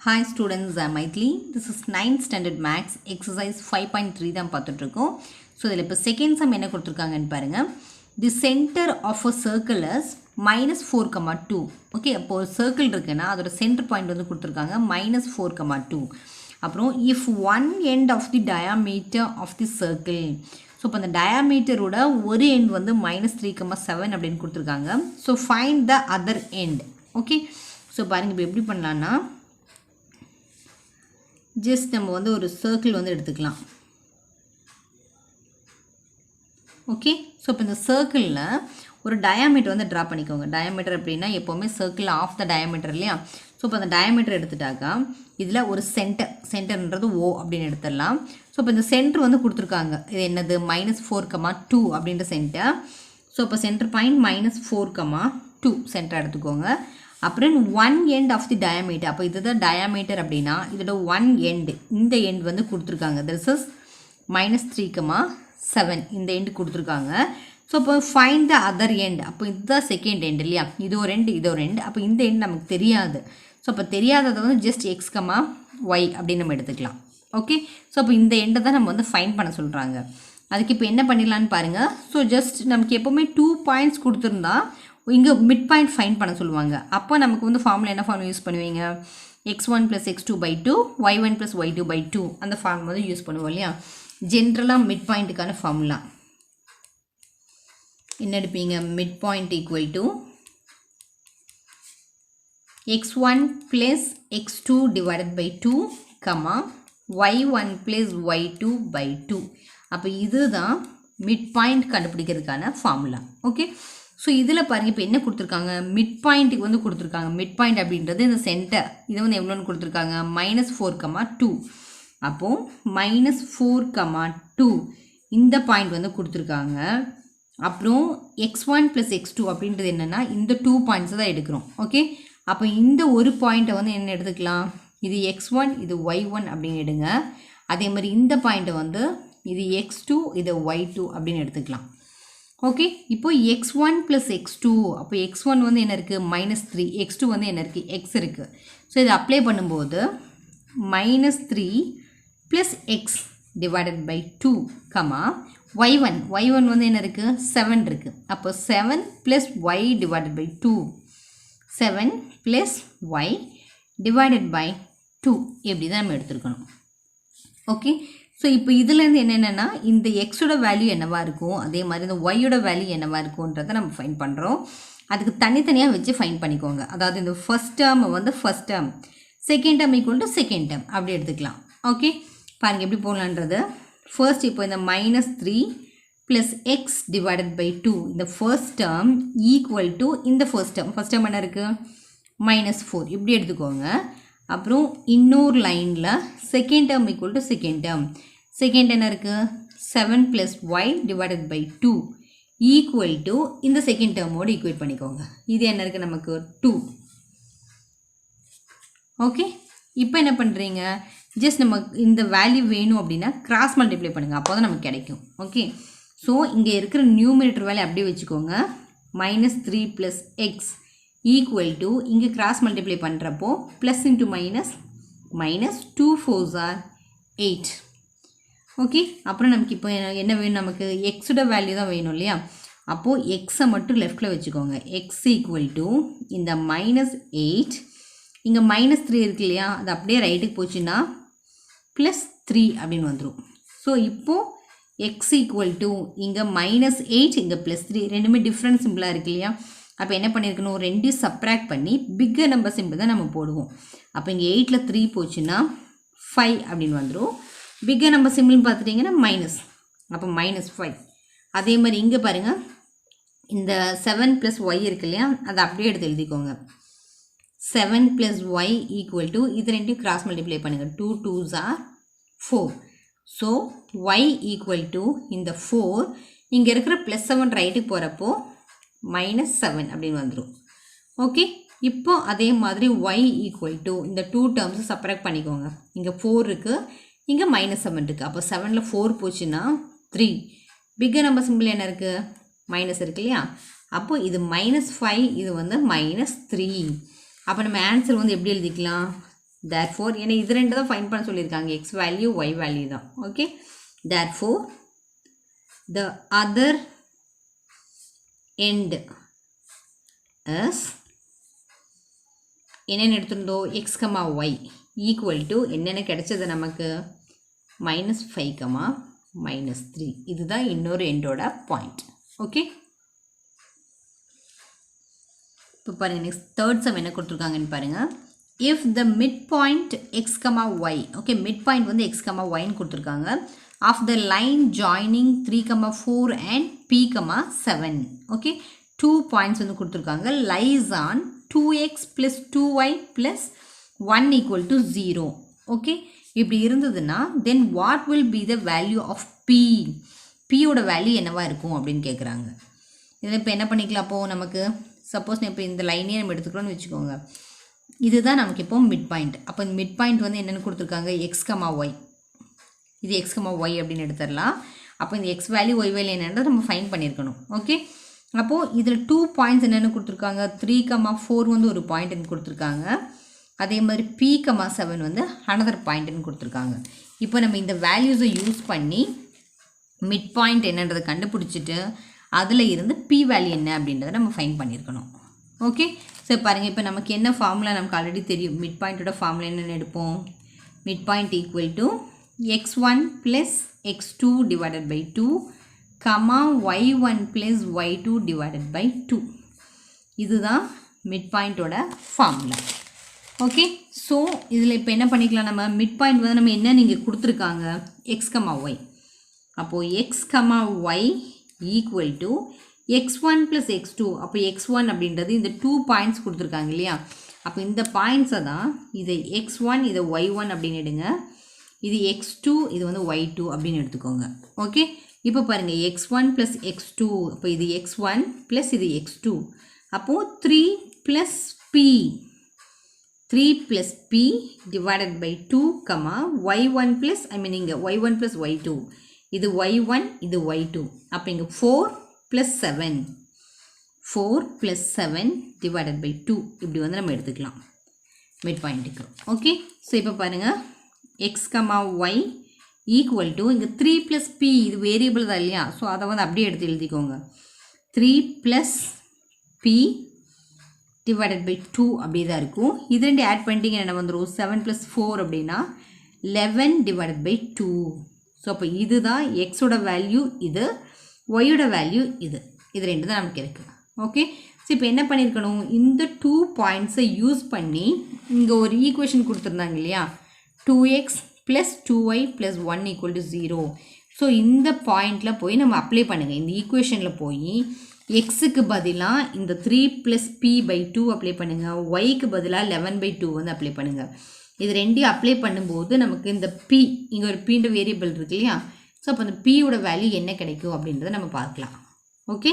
Hi students, I am Maithili. This is 9th standard maths exercise 5.3 தான் பார்த்துட்டு இருக்கோம். So இதில் இப்போ செகண்ட் சம் என்ன கொடுத்துருக்காங்கன்னு பாருங்கள். The centre of a circle is -4,2. Okay, அப்போ ஒரு சர்க்கிள் இருக்குன்னா அதோட சென்டர் பாயிண்ட் வந்து கொடுத்துருக்காங்க -4,2. அப்புறம் if one end of the diameter of the circle, so இப்போ அந்த டயாமீட்டரோட ஒரு எண்ட் வந்து -3,7 அப்படின்னு கொடுத்துருக்காங்க. So find the other end. Okay, so பாருங்கள் இப்போ எப்படி பண்ணலான்னா ஜஸ்ட் நம்ம வந்து ஒரு சர்க்கிள் வந்து எடுத்துக்கலாம். ஓகே, ஸோ இப்போ இந்த சர்க்கிளில் ஒரு டயாமீட்டர் வந்து ட்ரா பண்ணிக்கோங்க. டயாமீட்டர் அப்படின்னா எப்போவுமே சர்க்கிள் ஆஃப் த டயாமீட்டர் இல்லையா. ஸோ இப்போ அந்த டயாமீட்டர் எடுத்துட்டாக்கா இதில் ஒரு சென்டர்ன்றது O அப்படின்னு எடுத்துடலாம். ஸோ இப்போ இந்த சென்டர் வந்து கொடுத்துருக்காங்க. இது என்னது -4,2 அப்படின்ற சென்டர். ஸோ இப்போ சென்டர் பாயிண்ட் -4,2 சென்டர் எடுத்துக்கோங்க. அப்புறம் one end of the diameter, அப்போ இதுதான் டயாமீட்டர் அப்படின்னா இதோட ஒன் எண்டு, இந்த எண்ட் வந்து கொடுத்துருக்காங்க. திஸ் இஸ் -3,7 இந்த எண்டு கொடுத்துருக்காங்க. ஸோ இப்போ ஃபைண்ட் த அதர் எண்ட், அப்போ இதுதான் செகண்ட் எண்ட் இல்லையா. இது ஒரு எண்டு, இது ஒரு எண்டு. அப்போ இந்த எண்ட் நமக்கு தெரியாது. ஸோ அப்போ தெரியாததை வந்து ஜஸ்ட் x, y அப்படின்னு நம்ம எடுத்துக்கலாம். ஓகே, ஸோ அப்போ இந்த எண்டை தான் நம்ம வந்து ஃபைண்ட் பண்ண சொல்கிறாங்க. அதுக்கு இப்போ என்ன பண்ணிடலான்னு பாருங்கள். ஸோ ஜஸ்ட் நமக்கு எப்போவுமே 2 பாயிண்ட்ஸ் கொடுத்துருந்தா இங்கே மிட் பாயிண்ட் ஃபைண்ட் பண்ண சொல்லுவாங்க. அப்போ நமக்கு வந்து ஃபார்முலா என்ன ஃபார்முலா யூஸ் பண்ணுவீங்க? x1 + x2/2 y1 + y2/2 அந்த ஃபார்முலா வந்து யூஸ் பண்ணுவோம் இல்லையா. ஜென்ரலாக மிட் பாயிண்ட்டுக்கான ஃபார்முலா என்ன எடுப்பீங்க? Mid point equal to x1 + x2/2 y1 + y2/2. அப்போ இதுதான் மிட் பாயிண்ட் கண்டுபிடிக்கிறதுக்கான ஃபார்முலா. ஓகே, ஸோ இதில் பாருங்கள் இப்போ என்ன கொடுத்துருக்காங்க, மிட் பாயிண்ட்டுக்கு வந்து கொடுத்துருக்காங்க. மிட் பாயிண்ட் அப்படின்றது இந்த சென்டர், இது வந்து எவ்வளோன்னு கொடுத்துருக்காங்க -4,2. அப்போது -4,2 இந்த பாயிண்ட் வந்து கொடுத்துருக்காங்க. அப்புறம் x1 + x2 அப்படின்றது என்னென்னா இந்த 2 பாயிண்ட்ஸ் தான் எடுக்கிறோம். ஓகே, அப்போ இந்த ஒரு பாயிண்ட்டை வந்து என்ன எடுத்துக்கலாம், இது x1 இது y1 அப்படின்னு எடுங்க. அதே மாதிரி இந்த பாயிண்ட்டை வந்து இது x2 இது y2 அப்படின்னு எடுத்துக்கலாம். ஓகே, இப்போ x1 + x2, அப்போ x1 வந்து என்ன இருக்குது -3, x2 வந்து என்ன இருக்குது x இருக்குது. ஸோ இதை அப்ளை பண்ணும்போது -3 + x/2, y1 வந்து என்ன இருக்குது 7 இருக்குது. அப்போ 7 + y/2, 7 + y/2 எப்படி தான் நம்ம எடுத்துருக்கணும். ஓகே, ஸோ இப்போ இதுலேருந்து என்னென்னா இந்த எக்ஸோட வேல்யூ என்னவாக இருக்கும், அதே மாதிரி இந்த ஒய்யோட வேல்யூ என்னவாக இருக்குன்றதை நம்ம ஃபைன் பண்ணுறோம். அதுக்கு தனித்தனியாக வச்சு ஃபைன் பண்ணிக்கோங்க. அதாவது இந்த ஃபஸ்ட் டேர்ம் வந்து first term, second term equal to second term அப்படி எடுத்துக்கலாம். ஓகே, பாருங்கள் எப்படி போகலான்றது. ஃபர்ஸ்ட் இப்போ இந்த -3 + x/2 இந்த ஃபர்ஸ்ட் டேர்ம் ஈக்குவல் டு இந்த ஃபர்ஸ்ட் டேர்ம் என்ன இருக்குது -4 இப்படி எடுத்துக்கோங்க. அப்புறம் இன்னொரு லைனில் second term equal to second term, second என்ன இருக்குது 7 + y/2 ஈக்குவல் டு இந்த செகண்ட் டேர்மோடு ஈக்குவேட் பண்ணிக்கோங்க. இது என்ன இருக்குது நமக்கு 2. ஓகே, இப்போ என்ன பண்ணுறீங்க, ஜஸ்ட் நம்ம இந்த வேல்யூ வேணும் அப்படின்னா கிராஸ் மல்டிப்ளை பண்ணுங்கள், அப்போ தான் நமக்கு கிடைக்கும். ஓகே, ஸோ இங்கே இருக்கிற நியூமரேட்டர் வேல்யூ அப்படியே வச்சுக்கோங்க. -3 + x ஈக்குவல் டு இங்கே கிராஸ் மல்டிப்ளை பண்ணுறப்போ plus into -2 4s are 8. Okay, அப்புறம் நமக்கு இப்போ என்ன வேணும், நமக்கு எக்ஸோட வேல்யூ தான் வேணும் இல்லையா. அப்போது எக்ஸை மட்டும் லெஃப்டில் வச்சுக்கோங்க. x ஈக்குவல் டு இந்த -8, இங்கே -3 இருக்கு இல்லையா, அது அப்படியே ரைட்டுக்கு போச்சுன்னா +3 அப்படின்னு வந்துடும். ஸோ இப்போது x ஈக்குவல் டு இங்கே -8 இங்கே +3 ரெண்டுமே டிஃப்ரெண்ட் சிம்பிளாக இருக்கு இல்லையா. அப்போ என்ன பண்ணியிருக்கணும், ரெண்டையும் சப்ராக்ட் பண்ணி பிக்கர் நம்பர் சிம்பிள் தான் நம்ம போடுவோம். அப்போ இங்கே 8ல் 3 போச்சுன்னா 5 அப்படின்னு வந்துடும். பிக்கர் நம்பர் சிம்பிள்னு பார்த்துட்டிங்கன்னா மைனஸ், அப்போ -5. அதே மாதிரி இங்கே பாருங்கள் இந்த 7 + y இருக்கு இல்லையா, அதை அப்படியே எடுத்து எழுதிக்கோங்க. 7 + y ஈக்குவல் டு இது ரெண்டையும் கிராஸ் மல்டிப்ளை பண்ணுங்கள். 2 2s are 4. So y equal to இந்த 4 இங்கே இருக்கிற +7 ரைட்டுக்கு போகிறப்போ -7 அப்படின்னு வந்துடும். ஓகே, இப்போ அதே மாதிரி y ஈக்குவல் டு இந்த 2 டேர்ம்ஸை செப்பரேட் பண்ணிக்கோங்க. இங்கே 4 இருக்குது, இங்கே -7 இருக்குது. அப்போ 7ல் 4 போச்சுன்னா 3. பிக்கர் நம்பர் சிம்பிள் என்ன இருக்குது மைனஸ் இருக்கு இல்லையா. அப்போது இது -5, இது வந்து -3. அப்போ நம்ம ஆன்சர் வந்து எப்படி எழுதிக்கலாம், therefore ஏன்னா இது ரெண்டு தான் ஃபைண்ட் பண்ண சொல்லியிருக்காங்க, x வேல்யூ y வேல்யூ தான். Okay, therefore the other end is என்னென்னு எடுத்துருந்தோம், x, y ஈக்குவல் டு என்னென்ன கிடைச்சது நமக்கு -5, -3. இதுதான் இன்னொரு எண்டோட பாயிண்ட். ஓகே, இப்போ பாருங்கள் நெக்ஸ்ட் தேர்ட் சம் என்ன கொடுத்துருக்காங்கன்னு பாருங்கள். If the mid point x comma y, okay mid point வந்து எக்ஸ் கமா ஒய்ன்னு கொடுத்துருக்காங்க, of the line joining 3, 4 and P, 7. ஓகே, 2 பாயிண்ட்ஸ் வந்து கொடுத்துருக்காங்க, lies on 2x + 2y + 1 = 0. Okay, இப்படி இருந்ததுன்னா then what will be the value of P, Pயோட value என்னவா இருக்கும் அப்படின்னு கேட்குறாங்க. இதில் இப்போ என்ன பண்ணிக்கலாம், அப்போது நமக்கு சப்போஸ் இப்போ இந்த லைனே நம்ம எடுத்துக்கிறோன்னு வச்சுக்கோங்க, இதுதான் நமக்கு இப்போ மிட் பாயிண்ட். அப்போ இந்த மிட் பாயிண்ட் வந்து என்னென்னு கொடுத்துருக்காங்க, x, y. இது x, y அப்படின்னு எடுத்துடலாம். அப்போ இந்த x வேல்யூ y வேல்யூ என்னென்றது நம்ம ஃபைண்ட் பண்ணியிருக்கணும். ஓகே, அப்போது இதில் 2 பாயிண்ட்ஸ் என்னென்னு கொடுத்துருக்காங்க, 3, 4 வந்து ஒரு பாயிண்ட்டுன்னு கொடுத்துருக்காங்க, அதே மாதிரி P, 7 வந்து அனதர் பாயிண்ட்டுன்னு கொடுத்துருக்காங்க. இப்போ நம்ம இந்த வேல்யூஸை யூஸ் பண்ணி மிட் பாயிண்ட் என்னன்றதை கண்டுபிடிச்சிட்டு அதில் இருந்து P வேல்யூ என்ன அப்படின்றத நம்ம ஃபைண்ட் பண்ணியிருக்கணும். ஓகே, சரி பாருங்கள், இப்போ நமக்கு என்ன ஃபார்முலா நமக்கு ஆல்ரெடி தெரியும். மிட் பாயிண்ட்டோட ஃபார்முலா என்னென்னு எடுப்போம், mid point equal to x1 + x2 / 2, y1 + y2 / 2. இதுதான் மிட் பாயிண்ட்டோட ஃபார்முலா. ஓகே, ஸோ இதில் இப்போ என்ன பண்ணிக்கலாம், நம்ம மிட் பாயிண்ட் வந்து நம்ம என்ன நீங்கள் கொடுத்துருக்காங்க, x, y. அப்போது x, y equal to x1 + x2. அப்போ x1 அப்படின்றது இந்த 2 பாயிண்ட்ஸ் கொடுத்துருக்காங்க இல்லையா, அப்போ இந்த பாயிண்ட்ஸை தான் இதை x1 இதை y1 அப்படின்னு எடுங்க, இது x2 இது வந்து y2 அப்படின்னு எடுத்துக்கோங்க. ஓகே, இப்போ பாருங்கள் x1 + x2, அப்போ இது x1 + இது x2, அப்போது 3 + P, 3 + P / 2, y1 + இங்கே y1 + y2, இது y1 இது y2, அப்போ இங்கே 4 + 7, 4 + 7 / 2 இப்படி வந்து நம்ம எடுத்துக்கலாம் மிட் பாயிண்ட்டுக்கு. ஓகே, ஸோ இப்போ பாருங்கள் x, y ஈக்குவல் டு இங்கே 3 + P, இது வேரியபிள் தான் இல்லையா, ஸோ அதை வந்து அப்படியே எடுத்து எழுதிக்கோங்க, 3 + P / 2 அப்படியே தான் இருக்கும். இது ரெண்டு ஆட் பண்ணிட்டீங்க என்ன வந்துடும், 7 + 4 அப்படின்னா 11 / 2. ஸோ அப்போ இதுதான் எக்ஸோட வேல்யூ, இது ஒய்யோட வேல்யூ, இது ரெண்டு தான் நமக்கு இருக்குது. ஓகே, ஸோ இப்போ என்ன பண்ணியிருக்கணும், இந்த 2 பாயிண்ட்ஸை யூஸ் பண்ணி இங்கே ஒரு ஈக்குவேஷன் கொடுத்துருந்தாங்க இல்லையா, 2x + 2y + 1 = 0. ஸோ இந்த பாயிண்டில் போய் நம்ம அப்ளை பண்ணுங்கள், இந்த ஈக்குவேஷனில் போய் எக்ஸுக்கு பதிலாக இந்த 3 + P/2 அப்ளை பண்ணுங்கள், ஒய்க்கு பதிலாக 11/2 வந்து அப்ளை பண்ணுங்கள். இது ரெண்டையும் அப்ளை பண்ணும்போது நமக்கு இந்த P, இங்கே ஒரு Pன்ற வேரியபிள் இருக்கு இல்லையா, ஸோ அப்போ அந்த Pயோட வேல்யூ என்ன கிடைக்கும் அப்படின்றத நம்ம பார்க்கலாம். ஓகே,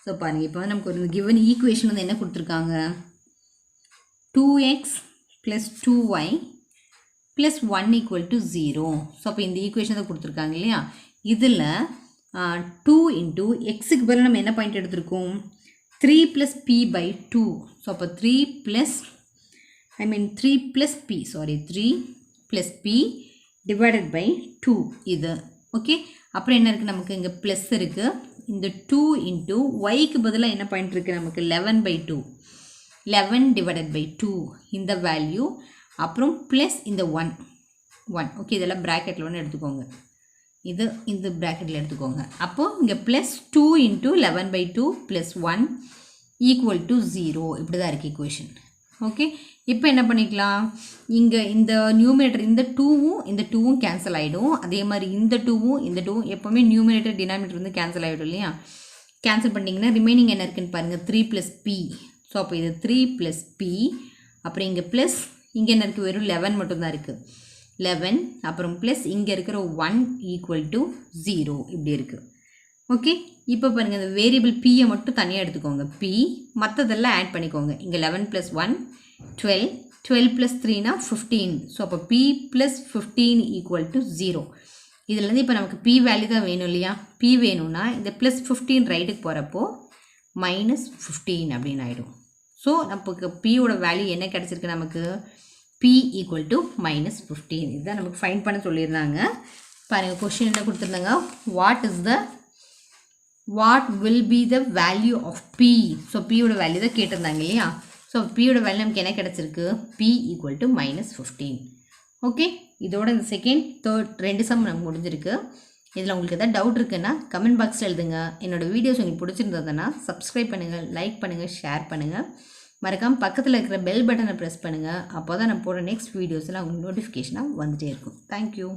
ஸோ பாருங்கள், இப்போ வந்து நமக்கு ஒரு கிவன் ஈக்குவேஷன் வந்து என்ன கொடுத்துருக்காங்க, 2x + 2y + 1 = 0. ஸோ அப்போ இந்த ஈக்குவேஷன் தான் கொடுத்துருக்காங்க இல்லையா, இதில் 2 × எக்ஸுக்கு பதில் நம்ம என்ன பாயிண்ட் எடுத்திருக்கோம், 3 + P/2. ஸோ அப்போ 3 + P, சாரி 3 + P / 2 இது. ஓகே, அப்புறம் என்ன இருக்குது, நமக்கு இங்கே ப்ளஸ் இருக்குது, இந்த 2 × ஒய்க்கு பதிலாக என்ன பாயிண்ட் இருக்குது நமக்கு 11/2, 11 / 2 இந்த வேல்யூ, அப்புறம் ப்ளஸ் இந்த 1. ஓகே, இதெல்லாம் ப்ராக்கெட்டில் ஒன்று எடுத்துக்கோங்க, இது இந்த ப்ராக்கெட்டில் எடுத்துக்கோங்க. அப்போது இங்கே ப்ளஸ் 2 × 11/2 + 1 = 0. இப்படி தான் இருக்குது ஈக்குவேஷன். ஓகே, இப்போ என்ன பண்ணிக்கலாம், இங்கே இந்த நியூமினேட்டர் இந்த 2வும் கேன்சல் ஆகிடும், அதே மாதிரி இந்த 2வும் எப்போவுமே நியூமினேட்டர் டினாமினேட்டர் வந்து கேன்சல் ஆகிடும் இல்லையா, கேன்சல் பண்ணிங்கன்னா ரிமைனிங் என்ன இருக்குன்னு பாருங்கள், 3 + P. ஸோ அப்போ இது 3 + P, அப்புறம் இங்கே ப்ளஸ் இங்கே என்ன இருக்குது, வெறும் 11 மட்டும்தான் இருக்குது, 11 அப்புறம் ப்ளஸ் இங்கே இருக்கிற 1 = 0 இப்படி இருக்குது. ஓகே, இப்போ பாருங்கள், இந்த வேரியபிள் Pயை மட்டும் தனியாக எடுத்துக்கோங்க, P, மற்றதெல்லாம் ஆட் பண்ணிக்கோங்க. இங்கே 11 + 1 12, 12 + 3 15. ஸோ அப்போ P + 15 = 0. இதுலேருந்து இப்போ நமக்கு P வேல்யூ தான் வேணும் இல்லையா, P வேணும்னா இந்த +15 ரைட்டுக்கு போகிறப்போ -15 அப்படின்னு ஆகிடும். ஸோ நமக்கு பியோட வேல்யூ என்ன கிடச்சிருக்கு நமக்கு p ஈக்குவல் டு -15. இதுதான் நமக்கு ஃபைண்ட் பண்ண சொல்லியிருந்தாங்க. பாருங்கள் கொஷின் என்ன கொடுத்துருந்தாங்க, what will be the value of p. So பியோட வேல்யூ தான் கேட்டிருந்தாங்க இல்லையா. ஸோ பியோட வேல்யூ நமக்கு என்ன கிடச்சிருக்கு, p ஈக்குவல் டு -15. ஓகே, இதோட இந்த செகண்ட் தேர்ட் 2 சம் நமக்கு முடிஞ்சிருக்கு. இதில் உங்களுக்கு எதாவது டவுட் இருக்குன்னா கமெண்ட் பாக்ஸில் எழுதுங்க. என்னோடய வீடியோஸ் உங்களுக்கு பிடிச்சிருந்ததுன்னா சப்ஸ்கிரைப் பண்ணுங்கள், லைக் பண்ணுங்கள், ஷேர் பண்ணுங்கள். மறக்காமல் பக்கத்தில் இருக்கிற பெல் பட்டனை ப்ரெஸ் பண்ணுங்கள். அப்போ தான் நான் போடுற நெக்ஸ்ட் வீடியோஸில் உங்களுக்கு நோட்டிஃபிகேஷனாக வந்துகிட்டே இருக்கும். தேங்க்யூ.